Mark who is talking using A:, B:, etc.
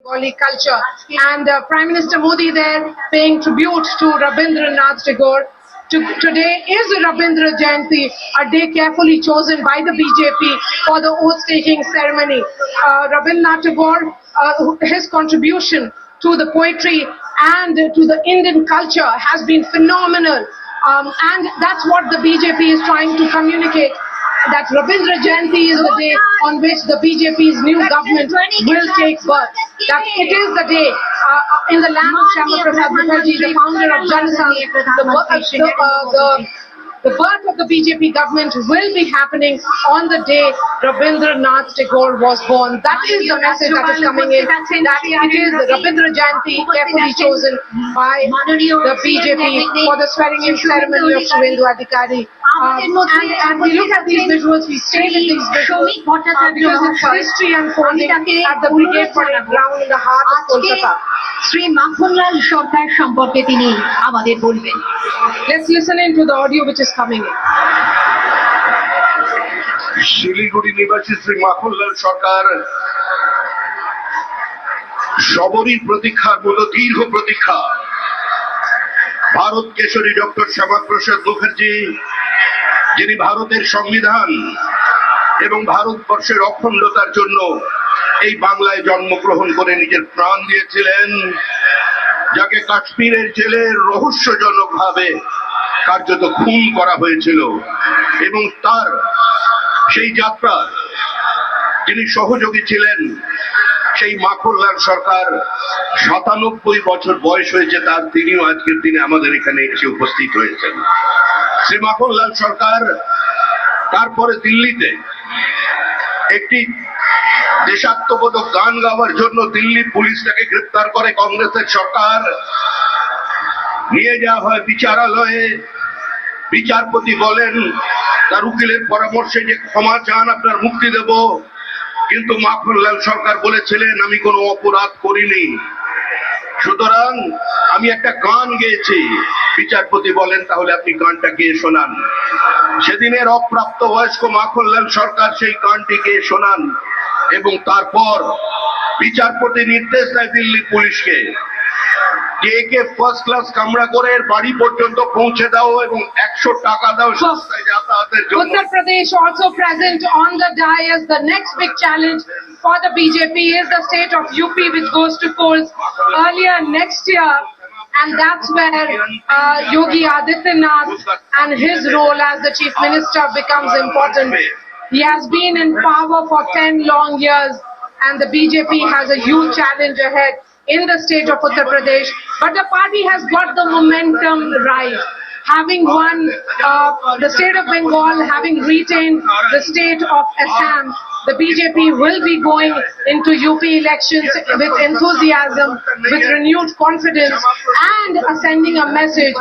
A: Bengali culture. And Prime Minister Modi there paying tribute to Rabindranath Tagore. Today is Rabindra Jayanti, a day carefully chosen by the BJP for the oath-taking ceremony. Rabindranath Tagore, his contribution to the poetry and to the Indian culture has been phenomenal. And that's what the BJP is trying to communicate, that Rabindra Jayanti is the day on which the BJP's new government will take birth. That it is the day in the land of Shyama Prasad Mukherjee, the founder of Janasangh, the birth of the BJP government will be happening on the day Rabindranath Tagore was born. That is the message that is coming in, that it is Rabindra Jayanti carefully chosen by the BJP for the swearing-in ceremony of Suvendu Adhikari. And we look at these visuals, we stay with these visuals because it's history unfolding at the Brigade Parade ground in the heart of Kolkata.
B: Shri Makhanlal সরকার সম্পর্কে তিনি আমাদের বলবেন।
A: Let's listen into the audio which is coming in.
C: Siliguri নিবাসী শ্রী মাখনলাল সরকার সবরই প্রতীক্ষার মতো দীর্ঘ প্রতীক্ষা। Bharat Keshari doctor Shyamaprasad Mukherjee, যিনি ভারতের সংবিধান এবং ভারতবর্ষের অখণ্ডতার জন্য এই বাংলায় জন্মগ্রহণ করে নিজের প্রাণ দিয়েছিলেন, যাকে কাশ্মীরের জেলে রহস্যজনকভাবে কার্যত খুন করা হয়েছিল, এবং তার সেই যাত্রা যিনি সহযোগী ছিলেন, সেই মাখনলাল সরকার ৯৭ বছর বয়স হয়েছে তার, তিনিও আজকের দিনে আমাদের এখানে এসে উপস্থিত হয়েছেন। শ্রী মাখনলাল সরকার তারপরে দিল্লিতে একটি দেশাত্মবোধক গান গাওয়ার জন্য দিল্লি পুলিশ তাকে গ্রেপ্তার করে কংগ্রেসের সরকার। নিয়ে যাওয়া হয় বিচারালয়ে। বিচারপতি বলেন তার উকিলের পরামর্শে যে ক্ষমা চান, আপনার মুক্তি দেব। কিন্তু মাখনলাল সরকার বলেছিলেন আমি কোনো অপরাধ করিনি, সুতরাং আমি একটা গান গেয়েছি। বিচারপতি বলেন তাহলে আপনি গানটা গেয়ে শোনান। সেদিনের অপ্রাপ্ত বয়স্ক মাখনলাল সরকার সেই গানটি গেয়ে শোনান, এবং তারপর বিচারপতি নির্দেশ দেয় দিল্লি পুলিশকে যে একে ফার্স্ট ক্লাস কামরা করে বাড়ি পর্যন্ত পৌঁছে দাও এবং ১০০ টাকা দাও সস্তায় যাতায়াতের জন্য।
A: Uttar Pradesh also present on the dais. The next big challenge for the BJP is the state of UP, which goes to polls earlier next year. And that's where Yogi Adityanath and his role as the chief minister becomes important. He has been in power for 10 long years, and the BJP has a huge challenge ahead in the state of Uttar Pradesh. But the party has got the momentum right. Having won the state of Bengal, having retained the state of Assam, the BJP will be going into UP elections with enthusiasm, with renewed confidence, and sending a message